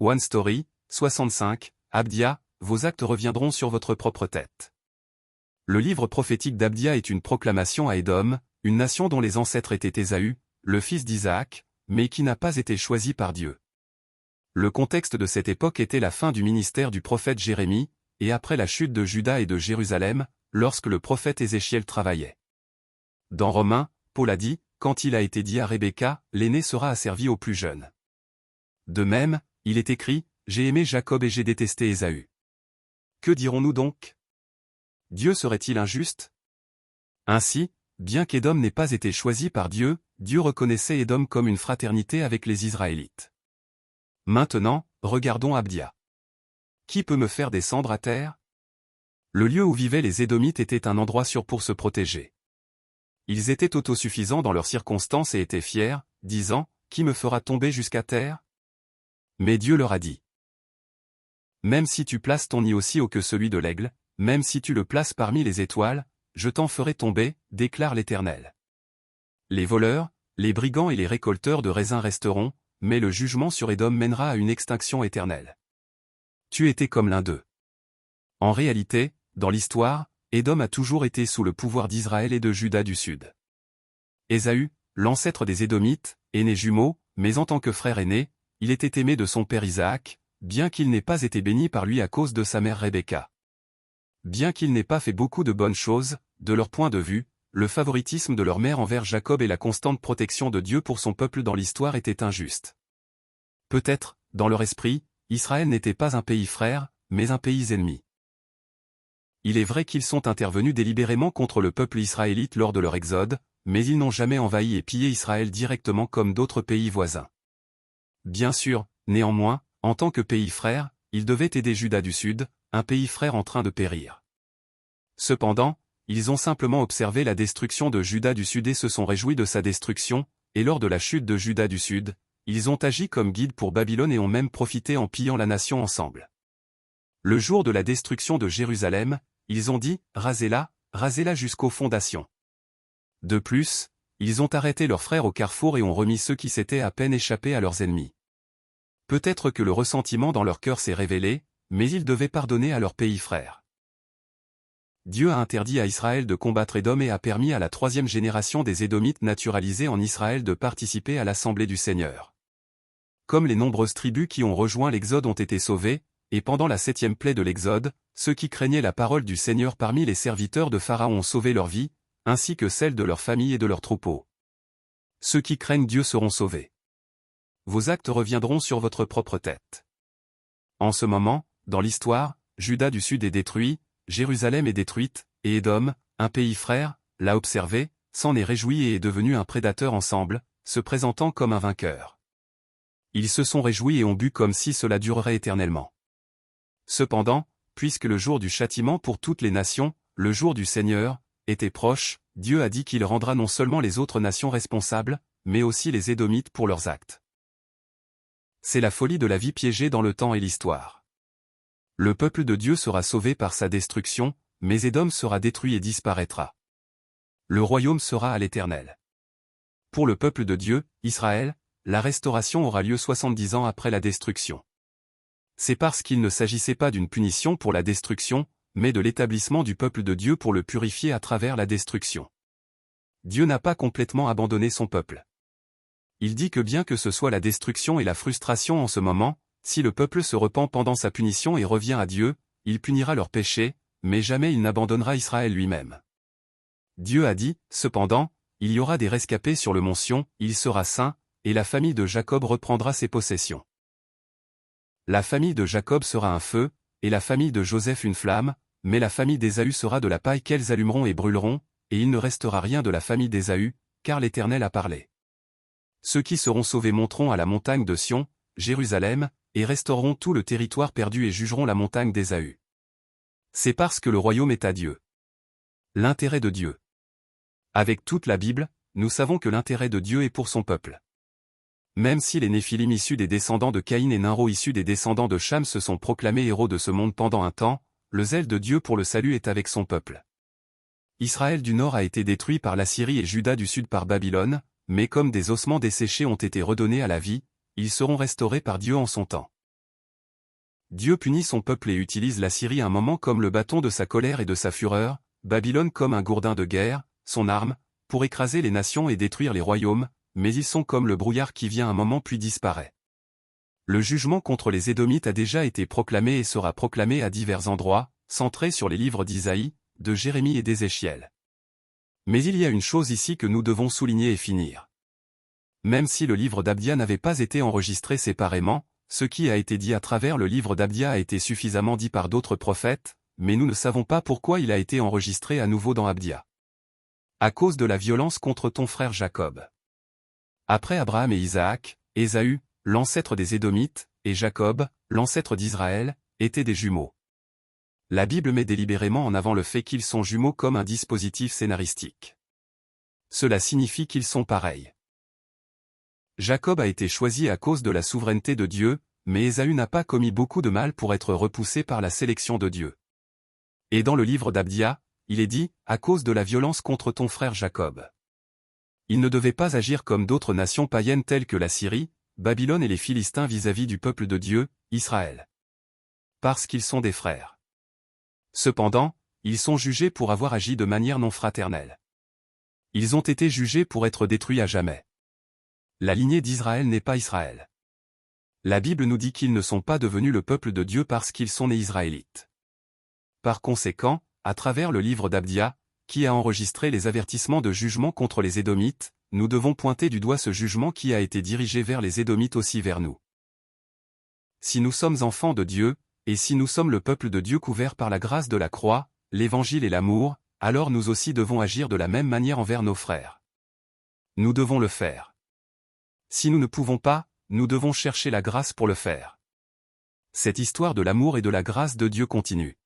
One Story, 65, Abdia, vos actes reviendront sur votre propre tête. Le livre prophétique d'Abdia est une proclamation à Édom, une nation dont les ancêtres étaient Ésaü, le fils d'Isaac, mais qui n'a pas été choisi par Dieu. Le contexte de cette époque était la fin du ministère du prophète Jérémie, et après la chute de Juda et de Jérusalem, lorsque le prophète Ézéchiel travaillait. Dans Romains, Paul a dit, quand il a été dit à Rebecca, l'aîné sera asservi au plus jeune. De même, il est écrit, j'ai aimé Jacob et j'ai détesté Ésaü. Que dirons-nous donc? Dieu serait-il injuste? Ainsi, bien qu'Édom n'ait pas été choisi par Dieu, Dieu reconnaissait Édom comme une fraternité avec les Israélites. Maintenant, regardons Abdia. Qui peut me faire descendre à terre? Le lieu où vivaient les Édomites était un endroit sûr pour se protéger. Ils étaient autosuffisants dans leurs circonstances et étaient fiers, disant, qui me fera tomber jusqu'à terre? Mais Dieu leur a dit. Même si tu places ton nid aussi haut que celui de l'aigle, même si tu le places parmi les étoiles, je t'en ferai tomber, déclare l'Éternel. Les voleurs, les brigands et les récolteurs de raisins resteront, mais le jugement sur Édom mènera à une extinction éternelle. Tu étais comme l'un d'eux. En réalité, dans l'histoire, Édom a toujours été sous le pouvoir d'Israël et de Juda du Sud. Ésaü, l'ancêtre des Édomites, est né jumeau, mais en tant que frère aîné, il était aimé de son père Isaac, bien qu'il n'ait pas été béni par lui à cause de sa mère Rebecca. Bien qu'il n'ait pas fait beaucoup de bonnes choses, de leur point de vue, le favoritisme de leur mère envers Jacob et la constante protection de Dieu pour son peuple dans l'histoire étaient injustes. Peut-être, dans leur esprit, Israël n'était pas un pays frère, mais un pays ennemi. Il est vrai qu'ils sont intervenus délibérément contre le peuple israélite lors de leur exode, mais ils n'ont jamais envahi et pillé Israël directement comme d'autres pays voisins. Bien sûr, néanmoins, en tant que pays frère, ils devaient aider Juda du Sud, un pays frère en train de périr. Cependant, ils ont simplement observé la destruction de Juda du Sud et se sont réjouis de sa destruction, et lors de la chute de Juda du Sud, ils ont agi comme guides pour Babylone et ont même profité en pillant la nation ensemble. Le jour de la destruction de Jérusalem, ils ont dit, rasez-la jusqu'aux fondations. De plus, ils ont arrêté leurs frères au carrefour et ont remis ceux qui s'étaient à peine échappés à leurs ennemis. Peut-être que le ressentiment dans leur cœur s'est révélé, mais ils devaient pardonner à leur pays frère. Dieu a interdit à Israël de combattre Édom et a permis à la 3e génération des Édomites naturalisés en Israël de participer à l'Assemblée du Seigneur. Comme les nombreuses tribus qui ont rejoint l'Exode ont été sauvées, et pendant la 7e plaie de l'Exode, ceux qui craignaient la parole du Seigneur parmi les serviteurs de Pharaon ont sauvé leur vie, ainsi que celle de leur famille et de leurs troupeaux. Ceux qui craignent Dieu seront sauvés. Vos actes reviendront sur votre propre tête. En ce moment, dans l'histoire, Juda du Sud est détruit, Jérusalem est détruite, et Édom, un pays frère, l'a observé, s'en est réjoui et est devenu un prédateur ensemble, se présentant comme un vainqueur. Ils se sont réjouis et ont bu comme si cela durerait éternellement. Cependant, puisque le jour du châtiment pour toutes les nations, le jour du Seigneur, était proche, Dieu a dit qu'il rendra non seulement les autres nations responsables, mais aussi les Édomites pour leurs actes. C'est la folie de la vie piégée dans le temps et l'histoire. Le peuple de Dieu sera sauvé par sa destruction, mais Édom sera détruit et disparaîtra. Le royaume sera à l'Éternel. Pour le peuple de Dieu, Israël, la restauration aura lieu 70 ans après la destruction. C'est parce qu'il ne s'agissait pas d'une punition pour la destruction, mais de l'établissement du peuple de Dieu pour le purifier à travers la destruction. Dieu n'a pas complètement abandonné son peuple. Il dit que bien que ce soit la destruction et la frustration en ce moment, si le peuple se repent pendant sa punition et revient à Dieu, il punira leurs péchés, mais jamais il n'abandonnera Israël lui-même. Dieu a dit, cependant, il y aura des rescapés sur le mont Sion, il sera saint, et la famille de Jacob reprendra ses possessions. La famille de Jacob sera un feu, et la famille de Joseph une flamme, mais la famille d'Ésaü sera de la paille qu'elles allumeront et brûleront, et il ne restera rien de la famille d'Ésaü, car l'Éternel a parlé. Ceux qui seront sauvés monteront à la montagne de Sion, Jérusalem, et restaureront tout le territoire perdu et jugeront la montagne d'Ésaü. C'est parce que le royaume est à Dieu. L'intérêt de Dieu. Avec toute la Bible, nous savons que l'intérêt de Dieu est pour son peuple. Même si les Néphilim issus des descendants de Caïn et Nimrod issus des descendants de Cham se sont proclamés héros de ce monde pendant un temps, le zèle de Dieu pour le salut est avec son peuple. Israël du Nord a été détruit par l'Assyrie et Juda du Sud par Babylone, mais comme des ossements desséchés ont été redonnés à la vie, ils seront restaurés par Dieu en son temps. Dieu punit son peuple et utilise l'Assyrie un moment comme le bâton de sa colère et de sa fureur, Babylone comme un gourdin de guerre, son arme, pour écraser les nations et détruire les royaumes, mais ils sont comme le brouillard qui vient un moment puis disparaît. Le jugement contre les Édomites a déjà été proclamé et sera proclamé à divers endroits, centré sur les livres d'Isaïe, de Jérémie et d'Ézéchiel. Mais il y a une chose ici que nous devons souligner et finir. Même si le livre d'Abdia n'avait pas été enregistré séparément, ce qui a été dit à travers le livre d'Abdia a été suffisamment dit par d'autres prophètes, mais nous ne savons pas pourquoi il a été enregistré à nouveau dans Abdia. À cause de la violence contre ton frère Jacob. Après Abraham et Isaac, Ésaü, l'ancêtre des Édomites, et Jacob, l'ancêtre d'Israël, étaient des jumeaux. La Bible met délibérément en avant le fait qu'ils sont jumeaux comme un dispositif scénaristique. Cela signifie qu'ils sont pareils. Jacob a été choisi à cause de la souveraineté de Dieu, mais Ésaü n'a pas commis beaucoup de mal pour être repoussé par la sélection de Dieu. Et dans le livre d'Abdia, il est dit, à cause de la violence contre ton frère Jacob. Il ne devait pas agir comme d'autres nations païennes telles que la Syrie, Babylone et les Philistins vis-à-vis du peuple de Dieu, Israël. Parce qu'ils sont des frères. Cependant, ils sont jugés pour avoir agi de manière non fraternelle. Ils ont été jugés pour être détruits à jamais. La lignée d'Israël n'est pas Israël. La Bible nous dit qu'ils ne sont pas devenus le peuple de Dieu parce qu'ils sont nés Israélites. Par conséquent, à travers le livre d'Abdia, qui a enregistré les avertissements de jugement contre les Édomites, nous devons pointer du doigt ce jugement qui a été dirigé vers les Édomites aussi vers nous. Si nous sommes enfants de Dieu, et si nous sommes le peuple de Dieu couvert par la grâce de la croix, l'Évangile et l'amour, alors nous aussi devons agir de la même manière envers nos frères. Nous devons le faire. Si nous ne pouvons pas, nous devons chercher la grâce pour le faire. Cette histoire de l'amour et de la grâce de Dieu continue.